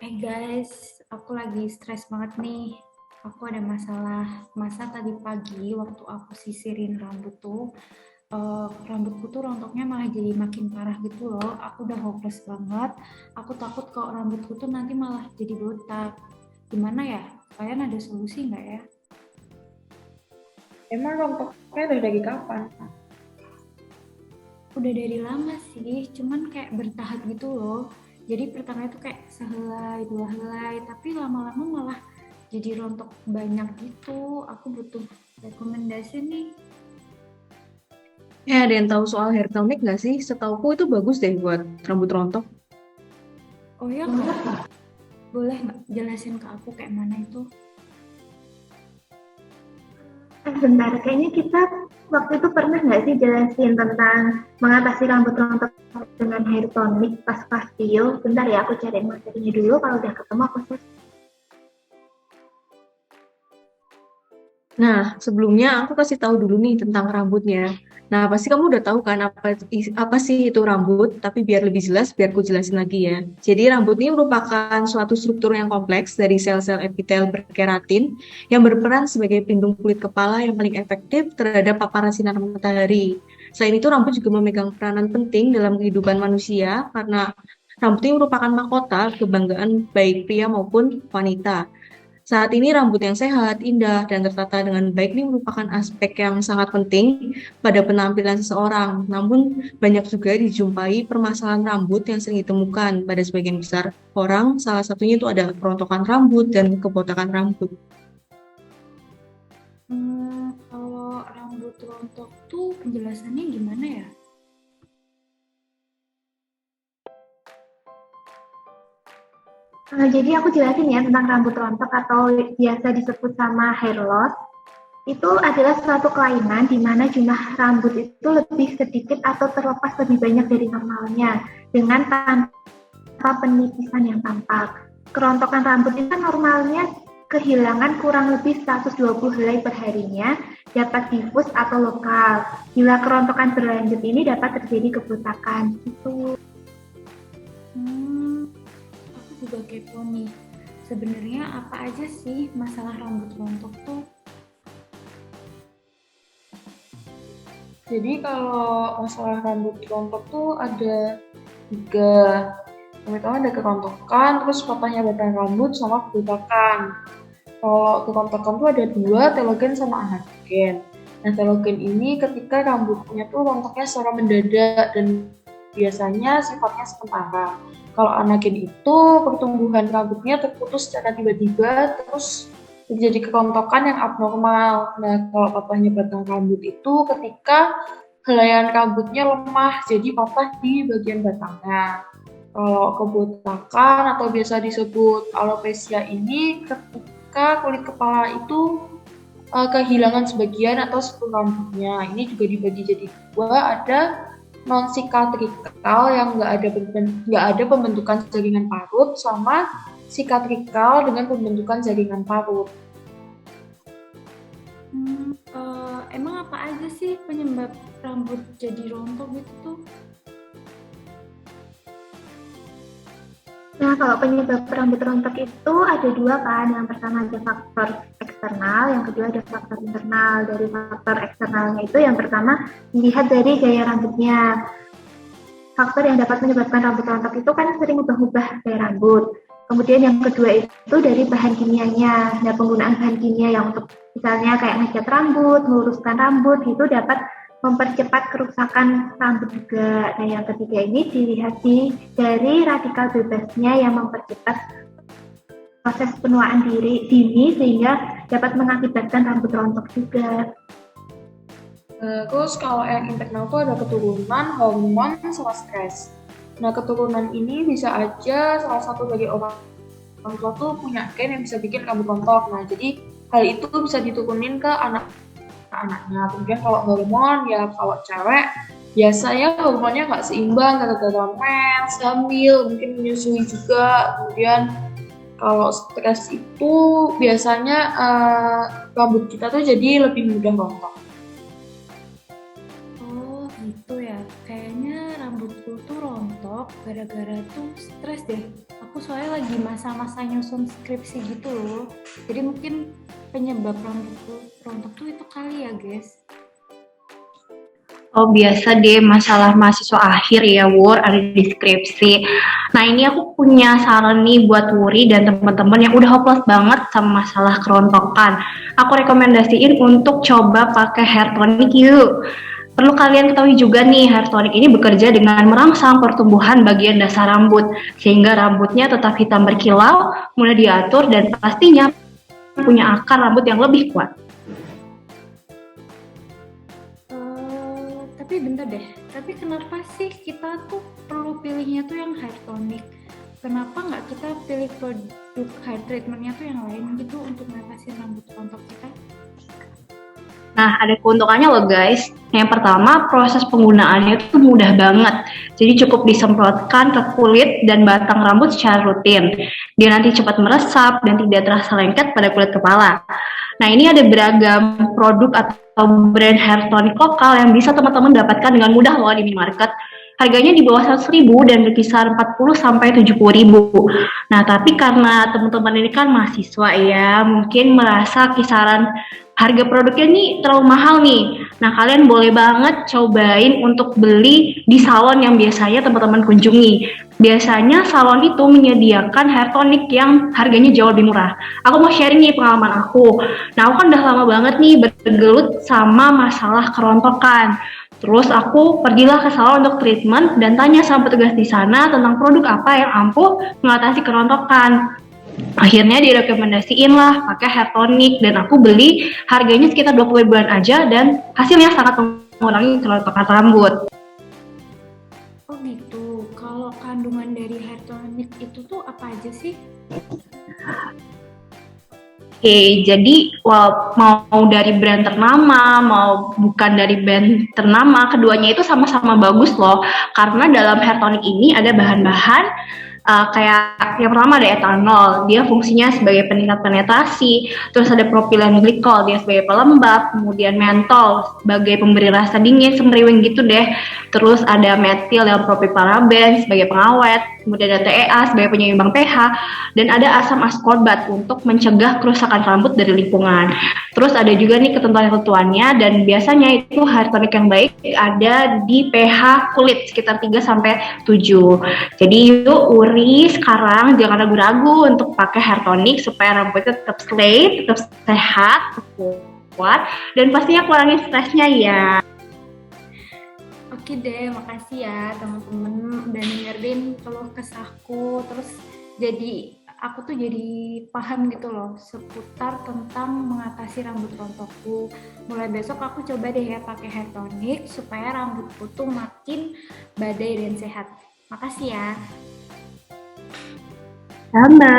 Hai guys, aku lagi stres banget nih. Aku ada masalah. Masa tadi pagi waktu aku sisirin rambut tuh, rambutku tuh rontoknya malah jadi makin parah gitu loh. Aku udah hopeless banget. Aku takut kalau rambutku tuh nanti malah jadi botak. Gimana ya? Kalian ada solusi nggak ya? Emang rompoknya dari kapan? Udah dari lama sih, cuman kayak bertahap gitu loh. Jadi pertama itu kayak sehelai, dua helai, tapi lama-lama malah jadi rontok banyak gitu. Aku butuh rekomendasi nih. Ada yang tahu soal hair tonic nggak sih? Setauku itu bagus deh buat rambut rontok. Oh ya kak, boleh nggak jelasin ke aku kayak mana itu? Bentar, kayaknya kita waktu itu pernah nggak sih jelasin tentang mengatasi rambut rontok dengan hair tonic pas pastio? Bentar ya, aku cari materinya dulu. Kalau udah ketemu aku share. Nah, sebelumnya aku kasih tahu dulu nih tentang rambutnya. Nah, pasti kamu udah tahu kan apa sih itu rambut, tapi biar lebih jelas, biar aku jelasin lagi ya. Jadi rambut ini merupakan suatu struktur yang kompleks dari sel-sel epitel berkeratin yang berperan sebagai pelindung kulit kepala yang paling efektif terhadap paparan sinar matahari. Selain itu, rambut juga memegang peranan penting dalam kehidupan manusia karena rambut ini merupakan mahkota kebanggaan baik pria maupun wanita. Saat ini rambut yang sehat, indah, dan tertata dengan baik ini merupakan aspek yang sangat penting pada penampilan seseorang. Namun banyak juga dijumpai permasalahan rambut yang sering ditemukan pada sebagian besar orang. Salah satunya itu ada kerontokan rambut dan kebotakan rambut. Kalau rambut rontok tuh penjelasannya gimana ya? Jadi aku jelasin ya tentang rambut rontok atau biasa disebut sama hair loss. Itu adalah suatu kelainan di mana jumlah rambut itu lebih sedikit atau terlepas lebih banyak dari normalnya dengan tanpa penipisan yang tampak. Kerontokan rambut itu kan normalnya kehilangan kurang lebih 120 helai per harinya, dapat difus atau lokal. Bila kerontokan berlanjut ini dapat terjadi kebotakan. Itu. Hmm, aku juga kepo nih. Sebenarnya apa aja sih masalah rambut rontok tuh? Jadi kalau masalah rambut rontok tuh ada tiga. Yang pertama ada kerontokan, terus patahnya batang rambut sama kebotakan. Kalau kerontokan tuh ada dua, telogen sama anagen. Nah, telogen ini ketika rambutnya tuh rontoknya secara mendadak dan biasanya sifatnya sementara. Kalau anagen itu pertumbuhan rambutnya terputus secara tiba-tiba, terus terjadi kerontokan yang abnormal. Nah, kalau patahnya batang rambut itu ketika helaian rambutnya lemah, jadi patah di bagian batangnya. Kalau kebotakan atau biasa disebut alopecia ini ketika kulit kepala itu kehilangan sebagian atau seluruh rambutnya. Ini juga dibagi jadi dua, ada non sikatrikal yang nggak ada pembentukan jaringan parut sama sikatrikal dengan pembentukan jaringan parut. Emang apa aja sih penyebab rambut jadi rontok gitu tuh? Nah, kalau penyebab rambut rontok itu ada dua kan. Yang pertama ada faktor eksternal, yang kedua ada faktor internal. Dari faktor eksternalnya itu yang pertama dilihat dari gaya rambutnya. Faktor yang dapat menyebabkan rambut rontok itu kan sering ubah-ubah gaya rambut. Kemudian yang kedua itu dari bahan kimianya. Nah, penggunaan bahan kimia yang untuk misalnya kayak ngecat rambut, meluruskan rambut itu dapat mempercepat kerusakan rambut juga. Nah, yang ketiga ini dilihat dari radikal bebasnya yang mempercepat proses penuaan dini sehingga dapat mengakibatkan rambut rontok juga. Terus kalau yang internal tuh ada keturunan, hormon, sama stres. Nah, keturunan ini bisa aja salah satu dari orang tua tuh punya gen yang bisa bikin rambut rontok. Nah, jadi hal itu bisa diturunin ke anak-anaknya. Kemudian kalau hormon, ya kalau cewek, biasanya hormonnya nggak seimbang gara-gara mens, hamil, mungkin menyusui juga. Kemudian kalau stres itu biasanya rambut kita tuh jadi lebih mudah rontok. Oh gitu ya, kayaknya rambutku tuh rontok gara-gara tuh stres deh. Aku aku soalnya lagi masa-masa nyusun skripsi gitu loh. Jadi mungkin penyebab rambutku rontok tuh itu kali ya, guys. Oh biasa deh masalah mahasiswa akhir ya Wur, ada di skripsi. Nah ini aku punya saran nih buat Wuri dan teman-teman yang udah hopeless banget sama masalah kerontokan. Aku rekomendasiin untuk coba pakai hair tonic yuk. Perlu kalian ketahui juga nih, hair tonic ini bekerja dengan merangsang pertumbuhan bagian dasar rambut, sehingga rambutnya tetap hitam berkilau, mudah diatur, dan pastinya punya akar rambut yang lebih kuat. Tapi bentar deh, tapi kenapa sih kita tuh perlu pilihnya tuh yang hair tonic? Kenapa nggak kita pilih produk hair treatmentnya tuh yang lain gitu untuk mengatasi rambut rontok kita? Nah, ada keuntungannya loh guys. Yang pertama, proses penggunaannya itu mudah banget. Jadi cukup disemprotkan ke kulit dan batang rambut secara rutin. Dia nanti cepat meresap dan tidak terasa lengket pada kulit kepala. Nah, ini ada beragam produk atau brand hair tonic lokal yang bisa teman-teman dapatkan dengan mudah loh di minimarket. Harganya di bawah 100.000 dan berkisar 40 sampai 70.000. Nah, tapi karena teman-teman ini kan mahasiswa ya, mungkin merasa kisaran harga produknya nih terlalu mahal nih. Nah, kalian boleh banget cobain untuk beli di salon yang biasanya teman-teman kunjungi. Biasanya salon itu menyediakan hair tonic yang harganya jauh lebih murah. Aku mau sharing nih pengalaman aku. Nah, aku kan udah lama banget nih bergelut sama masalah kerontokan. Terus aku pergilah ke salon untuk treatment dan tanya sama petugas di sana tentang produk apa yang ampuh mengatasi kerontokan. Akhirnya direkomendasiin lah pakai hair tonic dan aku beli, harganya sekitar 20 ribuan aja dan hasilnya sangat mengurangi kerontokan rambut. Oh gitu, kalau kandungan dari hair tonic itu tuh apa aja sih? Oke, jadi mau dari brand ternama, mau bukan dari brand ternama, keduanya itu sama-sama bagus loh. Karena dalam hair tonic ini ada bahan-bahan kayak yang pertama ada etanol, dia fungsinya sebagai peningkat penetrasi, terus ada propilen glikol, dia sebagai pelembab, kemudian mentol sebagai pemberi rasa dingin, semriwing gitu deh, terus ada metil dan propiparaben sebagai pengawet, kemudian ada TEA sebagai penyeimbang pH, dan ada asam ascorbat untuk mencegah kerusakan rambut dari lingkungan. Terus ada juga nih ketentuan-ketentuannya dan biasanya itu hair tonic yang baik ada di pH kulit sekitar 3-7. Jadi yuk Uri sekarang jangan ragu-ragu untuk pakai hair tonic supaya rambutnya tetap straight, tetap sehat, tetap kuat, dan pastinya kurangin stresnya ya. Oke deh, makasih ya teman-teman udah dengerin keluh kesahku. Terus aku tuh jadi paham gitu loh seputar tentang mengatasi rambut rontokku. Mulai besok aku coba deh ya pakai hair tonic supaya rambutku tuh makin badai dan sehat. Makasih ya. Sama.